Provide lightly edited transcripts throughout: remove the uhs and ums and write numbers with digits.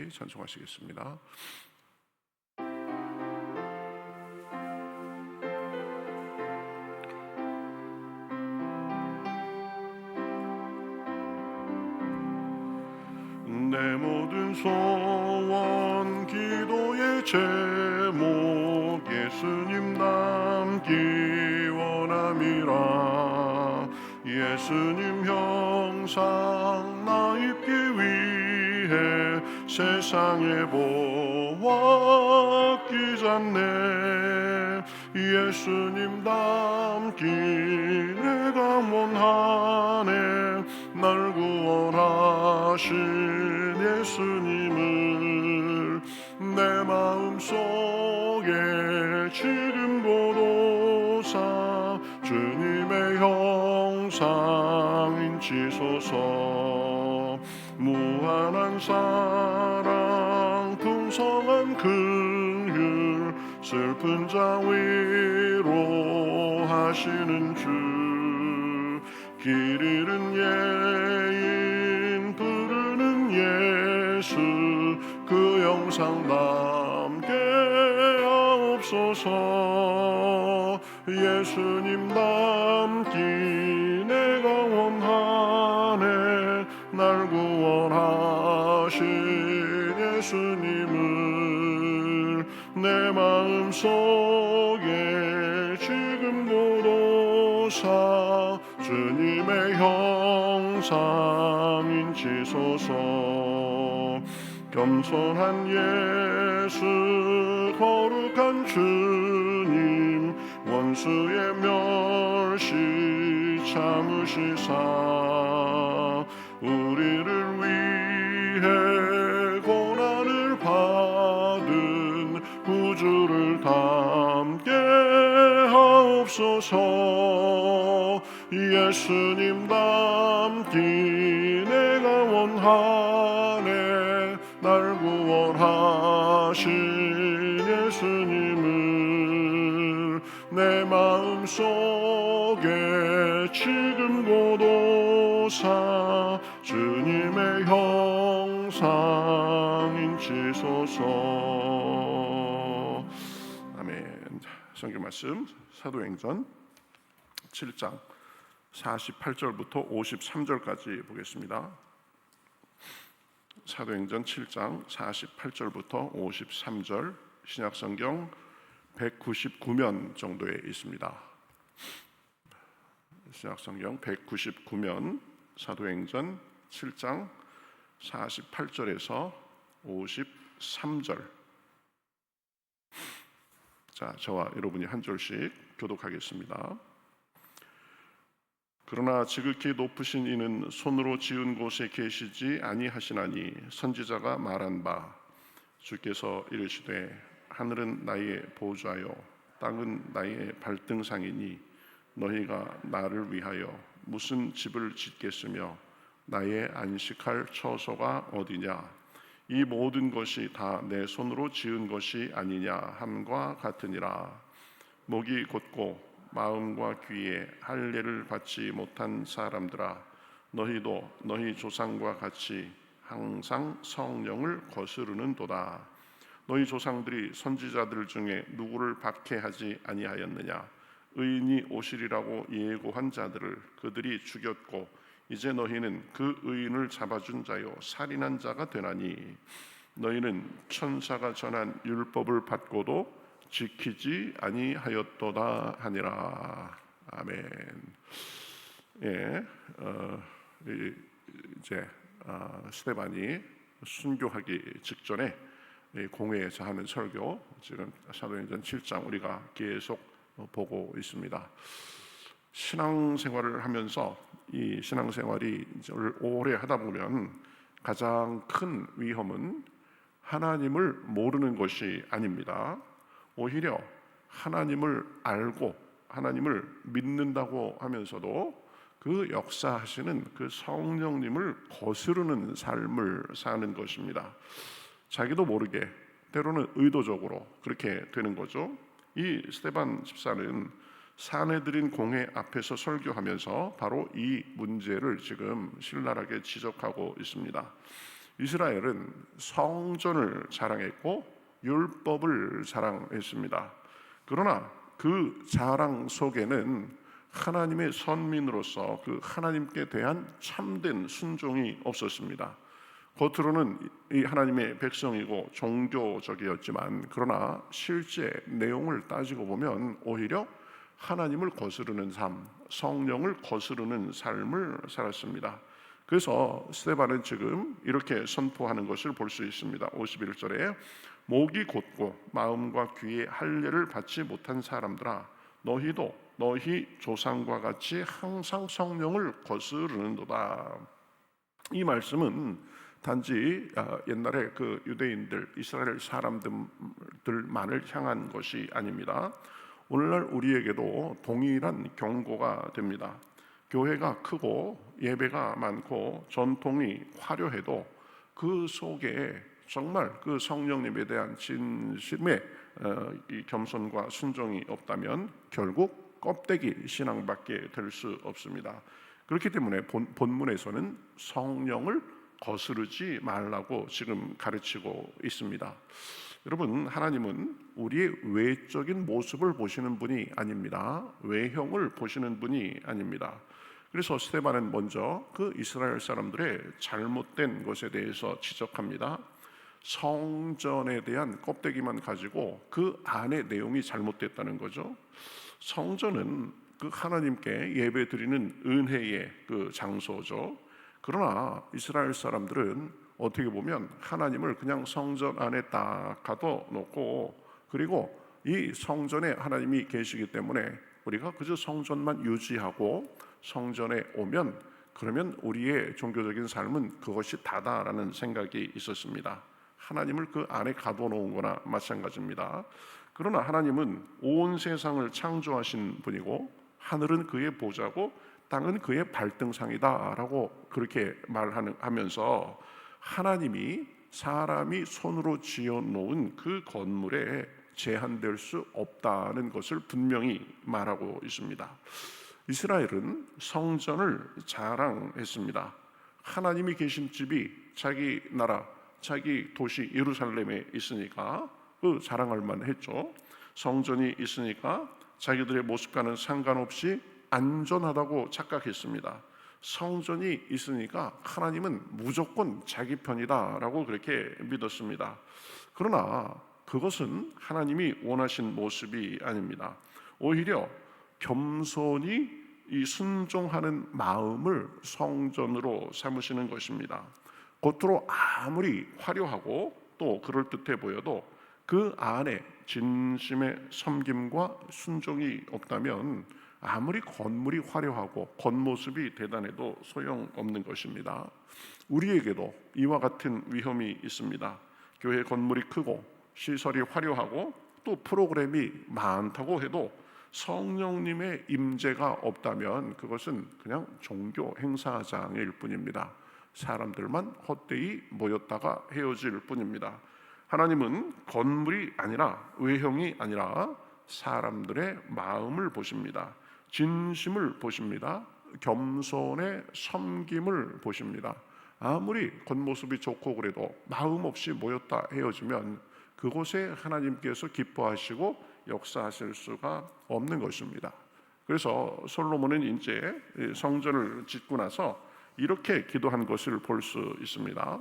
같이 찬송하시겠습니다. 내 모든 소원 기도의 제목 예수님 닮기 원함이라. 예수님 형상 나 입기 위해 세상에 보았기 전에 예수님 닮기 내가 원하네. 날 구원하신 예수님을 내 마음속에 지금도 사 주님의 형상인지소서. 무한한 사랑 풍성한 긍휼 슬픈 자 위로하시는 주. 길 잃은 예인 부르는 예수 그 영상 남게 하옵소서. 예수님 닮기 내가 원하네. 날 구원하신 예수님을 내 마음속에 지금도 사 주님의 형상인지소서. 겸손한 예수 거룩한 주님 원수의 멸시 참으시사 우리를 위해 고난을 받은 구주를 닮게 하옵소서. 예수님 닮기 내가 원하네. 날 구원하신 예수님을 내 마음속에 지금도 사 주님의 형상인지소서. 아멘. 성경 말씀 사도행전 7장 48절부터 53절까지 보겠습니다. 사도행전 7장 48절부터 53절, 신약성경 199면 정도에 있습니다. 신약성경 199면, 사도행전 7장 48절에서 53절. 자, 저와 여러분이 한 절씩 교독하겠습니다. 그러나 지극히 높으신 이는 손으로 지은 곳에 계시지 아니하시나니 선지자가 말한 바 주께서 이르시되 하늘은 나의 보좌요 땅은 나의 발등상이니 너희가 나를 위하여 무슨 집을 짓겠으며 나의 안식할 처소가 어디냐. 이 모든 것이 다 내 손으로 지은 것이 아니냐 함과 같으니라. 목이 곧고 마음과 귀에 할례를 받지 못한 사람들아, 너희도 너희 조상과 같이 항상 성령을 거스르는도다. 너희 조상들이 선지자들 중에 누구를 박해하지 아니하였느냐. 의인이 오시리라고 예고한 자들을 그들이 죽였고 이제 너희는 그 의인을 잡아준 자요 살인한 자가 되나니 너희는 천사가 전한 율법을 받고도 지키지 아니하였도다 하니라. 아멘. 예, 이제 스데반이 순교하기 직전에 공회에서 하는 설교, 지금 사도행전 7장 우리가 계속 보고 있습니다. 신앙생활을 하면서 이 신앙생활이 오래 하다 보면 가장 큰 위험은 하나님을 모르는 것이 아닙니다. 오히려 하나님을 알고 하나님을 믿는다고 하면서도 그 역사하시는 그 성령님을 거스르는 삶을 사는 것입니다. 자기도 모르게 때로는 의도적으로 그렇게 되는 거죠. 이 스데반 집사는 사내들인 공회 앞에서 설교하면서 바로 이 문제를 지금 신랄하게 지적하고 있습니다. 이스라엘은 성전을 자랑했고 율법을 자랑했습니다. 그러나 그 자랑 속에는 하나님의 선민으로서 그 하나님께 대한 참된 순종이 없었습니다. 겉으로는 이 하나님의 백성이고 종교적이었지만 그러나 실제 내용을 따지고 보면 오히려 하나님을 거스르는 삶, 성령을 거스르는 삶을 살았습니다. 그래서 스데반은 지금 이렇게 선포하는 것을 볼 수 있습니다. 51절에 목이 곧고 마음과 귀에 할례를 받지 못한 사람들아, 너희도 너희 조상과 같이 항상 성령을 거스르는도다. 이 말씀은 단지 옛날에 그 유대인들, 이스라엘 사람들만을 향한 것이 아닙니다. 오늘날 우리에게도 동일한 경고가 됩니다. 교회가 크고 예배가 많고 전통이 화려해도 그 속에 정말 그 성령님에 대한 진심의 이 겸손과 순종이 없다면 결국 껍데기 신앙밖에 될 수 없습니다. 그렇기 때문에 본문에서는 성령을 거스르지 말라고 지금 가르치고 있습니다. 여러분, 하나님은 우리의 외적인 모습을 보시는 분이 아닙니다. 외형을 보시는 분이 아닙니다. 그래서 스데반은 먼저 그 이스라엘 사람들의 잘못된 것에 대해서 지적합니다. 성전에 대한 껍데기만 가지고 그 안의 내용이 잘못됐다는 거죠. 성전은 그 하나님께 예배드리는 은혜의 그 장소죠. 그러나 이스라엘 사람들은 어떻게 보면 하나님을 그냥 성전 안에 딱 가둬놓고, 그리고 이 성전에 하나님이 계시기 때문에 우리가 그저 성전만 유지하고 성전에 오면 그러면 우리의 종교적인 삶은 그것이 다다라는 생각이 있었습니다. 하나님을 그 안에 가둬놓은 거나 마찬가지입니다. 그러나 하나님은 온 세상을 창조하신 분이고 하늘은 그의 보좌고 땅은 그의 발등상이다라고 그렇게 말하면서 하나님이 사람이 손으로 지어놓은 그 건물에 제한될 수 없다는 것을 분명히 말하고 있습니다. 이스라엘은 성전을 자랑했습니다. 하나님이 계신 집이 자기 나라, 자기 도시 예루살렘에 있으니까 그 자랑할 만했죠. 성전이 있으니까 자기들의 모습과는 상관없이 안전하다고 착각했습니다. 성전이 있으니까 하나님은 무조건 자기 편이다라고 그렇게 믿었습니다. 그러나 그것은 하나님이 원하신 모습이 아닙니다. 오히려 겸손히 이 순종하는 마음을 성전으로 삼으시는 것입니다. 겉으로 아무리 화려하고 또 그럴듯해 보여도 그 안에 진심의 섬김과 순종이 없다면 아무리 건물이 화려하고 겉모습이 대단해도 소용없는 것입니다. 우리에게도 이와 같은 위험이 있습니다. 교회 건물이 크고 시설이 화려하고 또 프로그램이 많다고 해도 성령님의 임재가 없다면 그것은 그냥 종교 행사장일 뿐입니다. 사람들만 헛되이 모였다가 헤어질 뿐입니다. 하나님은 건물이 아니라 외형이 아니라 사람들의 마음을 보십니다. 진심을 보십니다. 겸손의 섬김을 보십니다. 아무리 겉모습이 좋고 그래도 마음 없이 모였다 헤어지면 그곳에 하나님께서 기뻐하시고 역사하실 수가 없는 것입니다. 그래서 솔로몬은 이제 성전을 짓고 나서 이렇게 기도한 것을 볼 수 있습니다.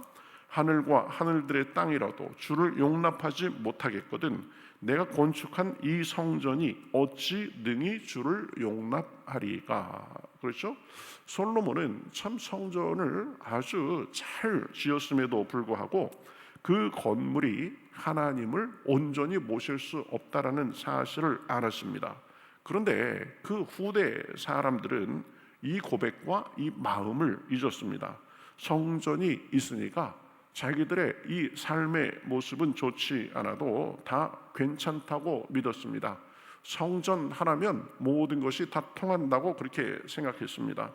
하늘과 하늘들의 땅이라도 주를 용납하지 못하겠거든 내가 건축한 이 성전이 어찌 능히 주를 용납하리까. 그렇죠? 솔로몬은 참 성전을 아주 잘 지었음에도 불구하고 그 건물이 하나님을 온전히 모실 수 없다라는 사실을 알았습니다. 그런데 그 후대 사람들은 이 고백과 이 마음을 잊었습니다. 성전이 있으니까 자기들의 이 삶의 모습은 좋지 않아도 다 괜찮다고 믿었습니다. 성전 하나면 모든 것이 다 통한다고 그렇게 생각했습니다.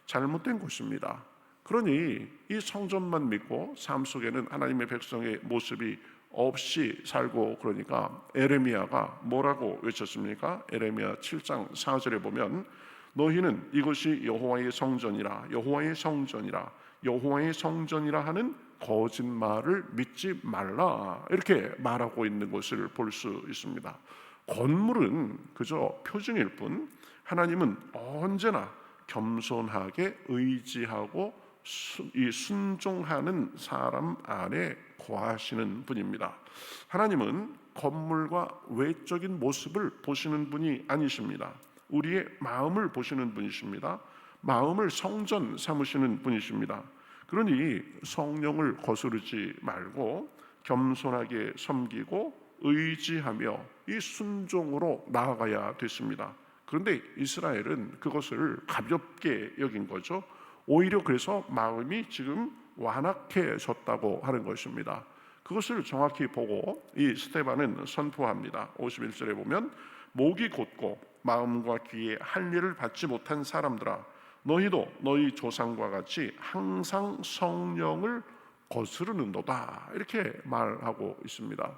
잘못된 것입니다. 그러니 이 성전만 믿고 삶 속에는 하나님의 백성의 모습이 없이 살고, 그러니까 에레미야가 뭐라고 외쳤습니까? 에레미야 7장 4절에 보면 너희는 이것이 여호와의 성전이라 여호와의 성전이라 여호와의 성전이라 하는 거짓말을 믿지 말라 이렇게 말하고 있는 것을 볼 수 있습니다. 건물은 그저 표징일 뿐 하나님은 언제나 겸손하게 의지하고 순종하는 사람 안에 거하시는 분입니다. 하나님은 건물과 외적인 모습을 보시는 분이 아니십니다. 우리의 마음을 보시는 분이십니다. 마음을 성전 삼으시는 분이십니다. 그러니 성령을 거스르지 말고 겸손하게 섬기고 의지하며 이 순종으로 나아가야 됐습니다. 그런데 이스라엘은 그것을 가볍게 여긴 거죠. 오히려 그래서 마음이 지금 완악해졌다고 하는 것입니다. 그것을 정확히 보고 이 스데반은 선포합니다. 51절에 보면 목이 곧고 마음과 귀에 할례를 받지 못한 사람들아, 너희도 너희 조상과 같이 항상 성령을 거스르는도다 이렇게 말하고 있습니다.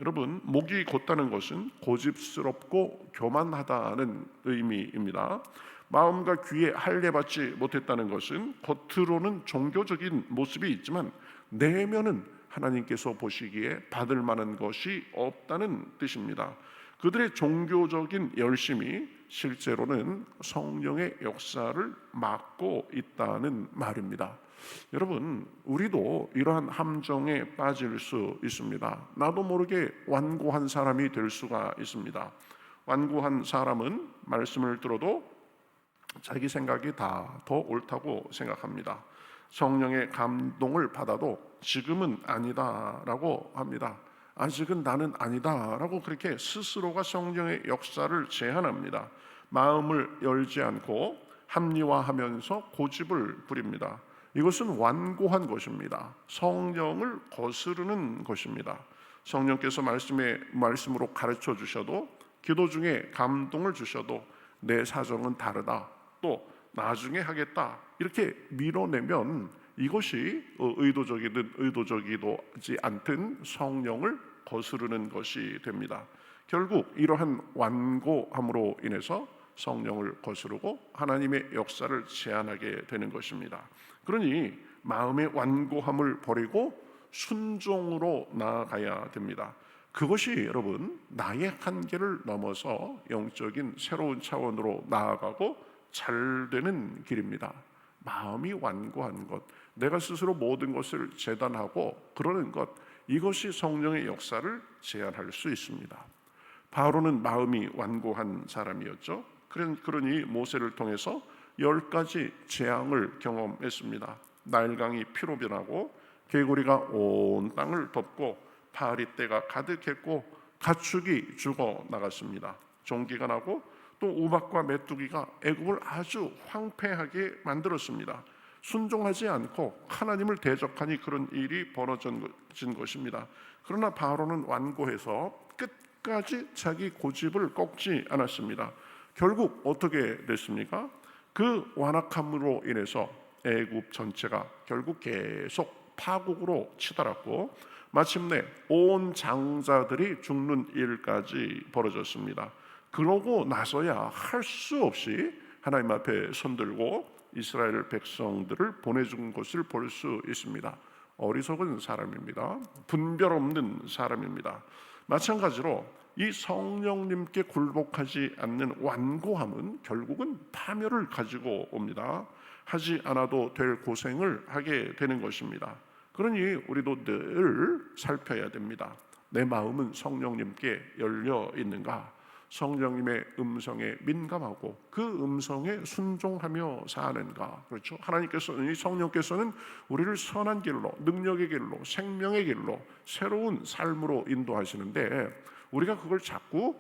여러분, 목이 곧다는 것은 고집스럽고 교만하다는 의미입니다. 마음과 귀에 할례 받지 못했다는 것은 겉으로는 종교적인 모습이 있지만 내면은 하나님께서 보시기에 받을 만한 것이 없다는 뜻입니다. 그들의 종교적인 열심이 실제로는 성령의 역사를 막고 있다는 말입니다. 여러분, 우리도 이러한 함정에 빠질 수 있습니다. 나도 모르게 완고한 사람이 될 수가 있습니다. 완고한 사람은 말씀을 들어도 자기 생각이 다 더 옳다고 생각합니다. 성령의 감동을 받아도 지금은 아니다라고 합니다. 아직은 나는 아니다라고 그렇게 스스로가 성령의 역사를 제한합니다. 마음을 열지 않고 합리화하면서 고집을 부립니다. 이것은 완고한 것입니다. 성령을 거스르는 것입니다. 성령께서 말씀으로 가르쳐 주셔도, 기도 중에 감동을 주셔도 내 사정은 다르다, 또 나중에 하겠다 이렇게 밀어내면 이것이 의도적이든 의도적이지 않든 성령을 거스르는 것이 됩니다. 결국 이러한 완고함으로 인해서 성령을 거스르고 하나님의 역사를 제한하게 되는 것입니다. 그러니 마음의 완고함을 버리고 순종으로 나아가야 됩니다. 그것이 여러분 나의 한계를 넘어서 영적인 새로운 차원으로 나아가고 잘 되는 길입니다. 마음이 완고한 것, 내가 스스로 모든 것을 재단하고 그러는 것, 이것이 성령의 역사를 제한할 수 있습니다. 바로는 마음이 완고한 사람이었죠. 그러니 모세를 통해서 10가지 재앙을 경험했습니다. 나일강이 피로 변하고 개구리가 온 땅을 덮고 파리떼가 가득했고 가축이 죽어 나갔습니다. 종기가 나고 또 우박과 메뚜기가 애굽을 아주 황폐하게 만들었습니다. 순종하지 않고 하나님을 대적하니 그런 일이 벌어진 것입니다. 그러나 바로는 완고해서 끝까지 자기 고집을 꺾지 않았습니다. 결국 어떻게 됐습니까? 그 완악함으로 인해서 애굽 전체가 결국 계속 파국으로 치달았고 마침내 온 장자들이 죽는 일까지 벌어졌습니다. 그러고 나서야 할 수 없이 하나님 앞에 손들고 이스라엘 백성들을 보내준 것을 볼 수 있습니다. 어리석은 사람입니다. 분별 없는 사람입니다. 마찬가지로 이 성령님께 굴복하지 않는 완고함은 결국은 파멸을 가지고 옵니다. 하지 않아도 될 고생을 하게 되는 것입니다. 그러니 우리도 늘 살펴야 됩니다. 내 마음은 성령님께 열려 있는가? 성령님의 음성에 민감하고 그 음성에 순종하며 사는가? 그렇죠? 하나님께서는, 이 성령께서는 우리를 선한 길로, 능력의 길로, 생명의 길로, 새로운 삶으로 인도하시는데 우리가 그걸 자꾸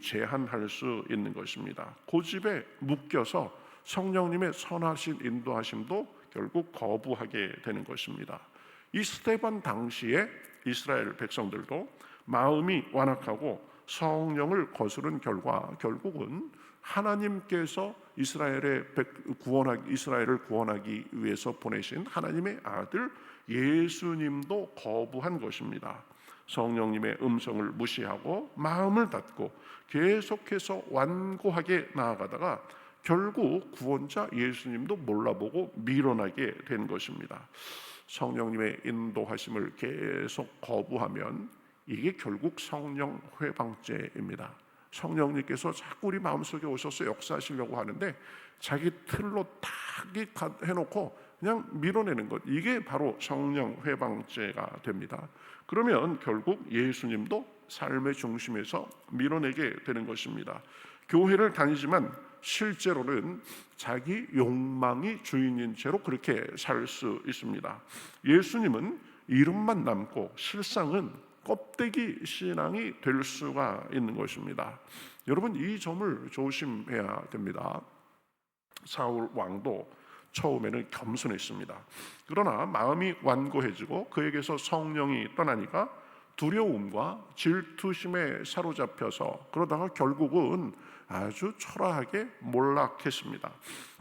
제한할 수 있는 것입니다. 고집에 묶여서 성령님의 선하신 인도하심도 결국 거부하게 되는 것입니다. 이 스데반 당시에 이스라엘 백성들도 마음이 완악하고 성령을 거스른 결과 결국은 하나님께서 이스라엘을 구원하기 위해서 보내신 하나님의 아들 예수님도 거부한 것입니다. 성령님의 음성을 무시하고 마음을 닫고 계속해서 완고하게 나아가다가 결국 구원자 예수님도 몰라보고 밀어나게 된 것입니다. 성령님의 인도하심을 계속 거부하면 이게 결국 성령 회방죄입니다. 성령님께서 자꾸 우리 마음속에 오셔서 역사하시려고 하는데 자기 틀로 딱 해놓고 그냥 밀어내는 것, 이게 바로 성령 회방죄가 됩니다. 그러면 결국 예수님도 삶의 중심에서 밀어내게 되는 것입니다. 교회를 다니지만 실제로는 자기 욕망이 주인인 채로 그렇게 살 수 있습니다. 예수님은 이름만 남고 실상은 껍데기 신앙이 될 수가 있는 것입니다. 여러분, 이 점을 조심해야 됩니다. 사울 왕도 처음에는 겸손했습니다. 그러나 마음이 완고해지고 그에게서 성령이 떠나니까 두려움과 질투심에 사로잡혀서 그러다가 결국은 아주 초라하게 몰락했습니다.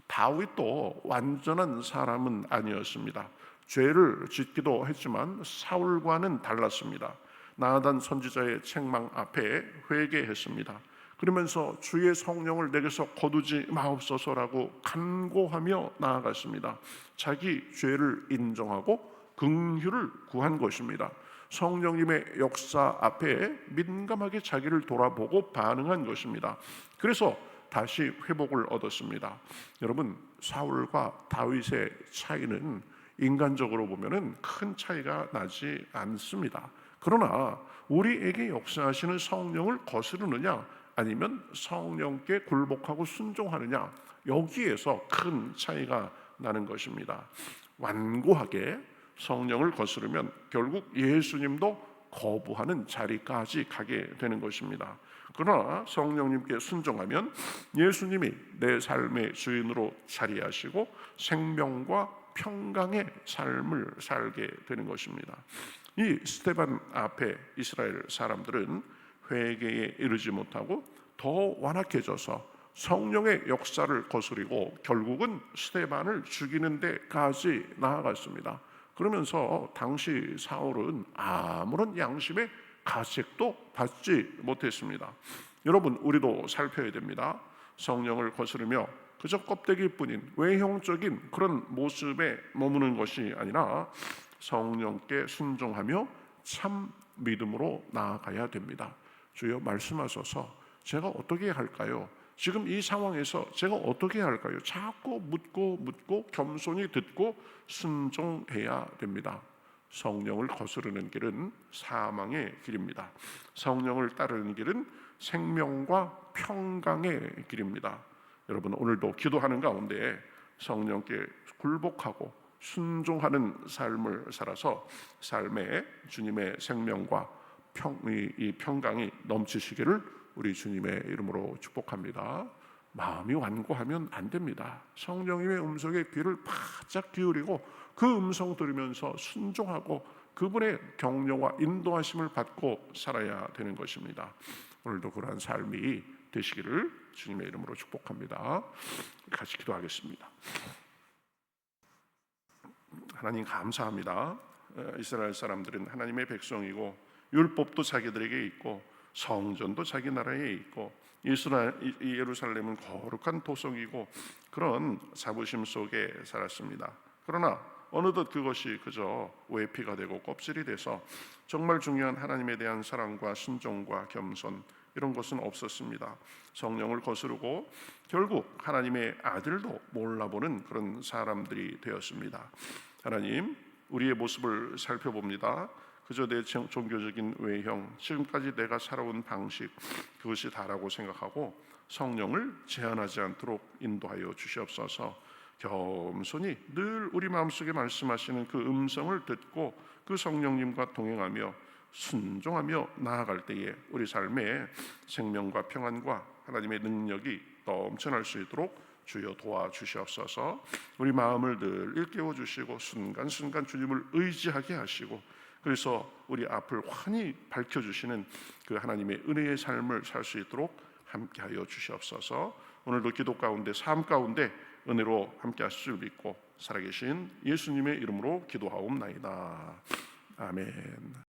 다윗도 완전한 사람은 아니었습니다. 죄를 짓기도 했지만 사울과는 달랐습니다. 나단 선지자의 책망 앞에 회개했습니다. 그러면서 주의 성령을 내게서 거두지 마옵소서라고 간구하며 나아갔습니다. 자기 죄를 인정하고 긍휼을 구한 것입니다. 성령님의 역사 앞에 민감하게 자기를 돌아보고 반응한 것입니다. 그래서 다시 회복을 얻었습니다. 여러분, 사울과 다윗의 차이는 인간적으로 보면은 큰 차이가 나지 않습니다. 그러나 우리에게 역사하시는 성령을 거스르느냐 아니면 성령께 굴복하고 순종하느냐, 여기에서 큰 차이가 나는 것입니다. 완고하게 성령을 거스르면 결국 예수님도 거부하는 자리까지 가게 되는 것입니다. 그러나 성령님께 순종하면 예수님이 내 삶의 주인으로 자리하시고 생명과 평강의 삶을 살게 되는 것입니다. 이 스데반 앞에 이스라엘 사람들은 회개에 이르지 못하고 더 완악해져서 성령의 역사를 거스리고 결국은 스데반을 죽이는 데까지 나아갔습니다. 그러면서 당시 사울은 아무런 양심의 가책도 받지 못했습니다. 여러분, 우리도 살펴야 됩니다. 성령을 거스르며 그저 껍데기뿐인 외형적인 그런 모습에 머무는 것이 아니라 성령께 순종하며 참 믿음으로 나아가야 됩니다. 주여, 말씀하소서. 제가 어떻게 할까요? 지금 이 상황에서 제가 어떻게 할까요? 자꾸 묻고 겸손히 듣고 순종해야 됩니다. 성령을 거스르는 길은 사망의 길입니다. 성령을 따르는 길은 생명과 평강의 길입니다. 여러분, 오늘도 기도하는 가운데 성령께 굴복하고 순종하는 삶을 살아서 삶에 주님의 생명과 이 평강이 넘치시기를 우리 주님의 이름으로 축복합니다. 마음이 완고하면 안 됩니다. 성령님의 음성에 귀를 바짝 기울이고 그 음성 들으면서 순종하고 그분의 격려와 인도하심을 받고 살아야 되는 것입니다. 오늘도 그러한 삶이 되시기를 주님의 이름으로 축복합니다. 같이 기도하겠습니다. 하나님, 감사합니다. 이스라엘 사람들은 하나님의 백성이고 율법도 자기들에게 있고 성전도 자기 나라에 있고 예루살렘은 거룩한 도성이고 그런 자부심 속에 살았습니다. 그러나 어느덧 그것이 그저 외피가 되고 껍질이 돼서 정말 중요한 하나님에 대한 사랑과 순종과 겸손, 이런 것은 없었습니다. 성령을 거스르고 결국 하나님의 아들도 몰라보는 그런 사람들이 되었습니다. 하나님, 우리의 모습을 살펴봅니다. 그저 내 종교적인 외형, 지금까지 내가 살아온 방식, 그것이 다라고 생각하고 성령을 제한하지 않도록 인도하여 주시옵소서. 겸손히 늘 우리 마음속에 말씀하시는 그 음성을 듣고 그 성령님과 동행하며 순종하며 나아갈 때에 우리 삶에 생명과 평안과 하나님의 능력이 넘쳐날 수 있도록 주여 도와주시옵소서. 우리 마음을 늘 일깨워 주시고 순간순간 주님을 의지하게 하시고 그래서 우리 앞을 환히 밝혀주시는 그 하나님의 은혜의 삶을 살 수 있도록 함께하여 주시옵소서. 오늘도 기도 가운데 삶 가운데 은혜로 함께하실 줄 믿고 살아계신 예수님의 이름으로 기도하옵나이다. 아멘.